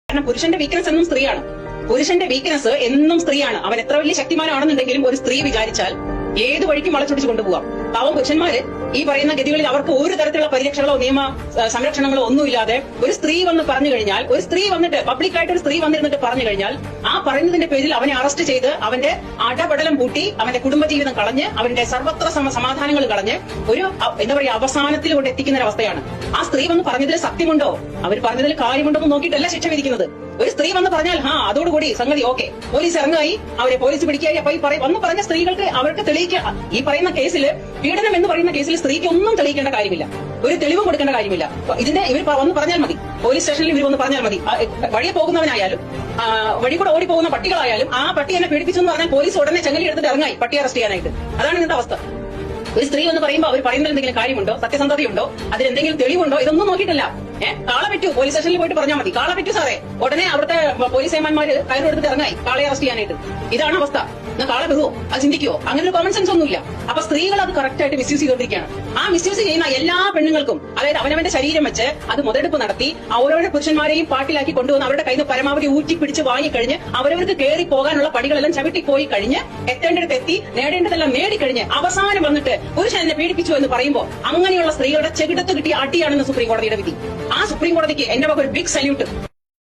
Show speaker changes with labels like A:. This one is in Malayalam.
A: കാരണം പുരുഷന്റെ വീക്ക്നെസ് എന്നും സ്ത്രീയാണ്. പുരുഷന്റെ വീക്ക്നെസ് എന്നും സ്ത്രീയാണ്. അവൻ എത്ര വലിയ ശക്തിമാനാണെന്നുണ്ടെങ്കിലും ഒരു സ്ത്രീ വിചാരിച്ചാൽ ഏത് വഴിക്കും വളച്ചൊടിച്ച് കൊണ്ടുപോകാം. പാവം പുരുഷന്മാര് ഈ പറയുന്ന ഗതികളിൽ അവർക്ക് ഒരു തരത്തിലുള്ള പരിരക്ഷകളോ നിയമ സംരക്ഷണങ്ങളോ ഒന്നുമില്ലാതെ ഒരു സ്ത്രീ വന്ന് പറഞ്ഞു കഴിഞ്ഞാൽ, ഒരു സ്ത്രീ വന്നിട്ട് പബ്ലിക്കായിട്ട് ഒരു സ്ത്രീ വന്നിരുന്നിട്ട് പറഞ്ഞു കഴിഞ്ഞാൽ ആ പറയുന്നതിന്റെ പേരിൽ അവനെ അറസ്റ്റ് ചെയ്ത് അവന്റെ അടപടലം കൂട്ടി അവന്റെ കുടുംബജീവിതം കളഞ്ഞ് അവന്റെ സർവത്ര സമാധാനങ്ങൾ കളഞ്ഞ് ഒരു എന്താ പറയുക അവസാനത്തിൽ കൊണ്ട് എത്തിക്കുന്ന ഒരവസ്ഥയാണ്. ആ സ്ത്രീ വന്ന് പറഞ്ഞതിൽ സത്യമുണ്ടോ, അവർ പറഞ്ഞതിൽ കാര്യമുണ്ടോ എന്ന് നോക്കിയിട്ടല്ല ശിക്ഷ വിധിക്കുന്നത്. ഒരു സ്ത്രീ വന്ന് പറഞ്ഞാൽ അതോടുകൂടി സംഗതി ഓക്കെ, പോലീസ് ഇറങ്ങായി, അവരെ പോലീസ് പിടിക്കായി. അപ്പൊ ഈ വന്ന് പറഞ്ഞ സ്ത്രീകൾക്ക് അവർക്ക് തെളിയിക്കുക. ഈ പറയുന്ന കേസിൽ, പീഡനം എന്ന് പറയുന്ന കേസിൽ സ്ത്രീക്ക് ഒന്നും തെളിയിക്കേണ്ട കാര്യമില്ല, ഒരു തെളിവും കൊടുക്കേണ്ട കാര്യമില്ല. ഇതിന്റെ ഇവർ വന്ന് പറഞ്ഞാൽ മതി, പോലീസ് സ്റ്റേഷനിൽ ഇവർ വന്ന് പറഞ്ഞാൽ മതി. വഴിയെ പോകുന്നവനായാലും വഴി കൂടെ ഓടിപ്പോകുന്ന പട്ടികളായാലും ആ പട്ടി എന്നെ പീഡിപ്പിച്ചു എന്ന് പറഞ്ഞാൽ പോലീസ് ഉടനെ ചങ്ങലി എടുത്തിട്ട് ഇറങ്ങായി പട്ടിയെ അറസ്റ്റ് ചെയ്യാനായിട്ട്. അതാണ് ഇന്നത്തെ അവസ്ഥ. ഒരു സ്ത്രീ എന്ന് പറയുമ്പോൾ അവർ പറയുന്നതിൽ എന്തെങ്കിലും കാര്യമുണ്ടോ, സത്യസന്ധതയുണ്ടോ, അതിലെന്തെങ്കിലും തെളിവുണ്ടോ, ഇതൊന്നും നോക്കിയിട്ടില്ല. കാള പറ്റൂ, പോലീസ് സ്റ്റേഷനിൽ പോയിട്ട് പറഞ്ഞാൽ മതി, കാള പറ്റൂ സാറേ, ഉടനെ അവിടുത്തെ പോലീസ് ഏമാന്മാര് കയറെടുത്തിട്ട് ഇറങ്ങായി കാളയെ അറസ്റ്റ് ചെയ്യാനായിട്ട്. ഇതാണ് അവസ്ഥ. കാള പെറുവോ, അത് ചിന്തിക്കുവോ? അങ്ങനെ ഒരു കോമൺ സെൻസ് ഒന്നുമില്ല. അപ്പൊ സ്ത്രീകൾ അത് കറക്റ്റ് ആയിട്ട് മിസ്യൂസ് ചെയ്തുകൊണ്ടിരിക്കുകയാണ്. ആ മിസ്യൂസ് ചെയ്യുന്ന എല്ലാ പെണ്ണുങ്ങൾക്കും, അതായത് അവനവന്റെ ശരീരം വെച്ച് അത് മുതലെടുപ്പ് നടത്തി ഓരോരോ പുരുഷന്മാരെയും പാട്ടിലാക്കി കൊണ്ടുവന്ന് അവരുടെ കയ്യിൽ നിന്ന് പരമാവധി ഊറ്റി പിടിച്ച് വാങ്ങിക്കഴിഞ്ഞ് അവരവർക്ക് കയറി പോകാനുള്ള പടികളെല്ലാം ചവിട്ടിപ്പോയി കഴിഞ്ഞ് എത്തേണ്ടിടത്ത് എത്തി നേടേണ്ടതെല്ലാം നേടിക്കഴിഞ്ഞ് അവസാനം വന്നിട്ട് പുരുഷൻ എന്നെ പീഡിപ്പിച്ചു എന്ന് പറയുമ്പോൾ അങ്ങനെയുള്ള സ്ത്രീകളുടെ ചെകിടത്ത് കിട്ടിയ അടിയാണെന്ന് സുപ്രീം കോടതിയുടെ വിധി. ആ സുപ്രീം കോടതിക്ക് എന്റെ വക ഒരു ബിഗ് സല്യൂട്ട്.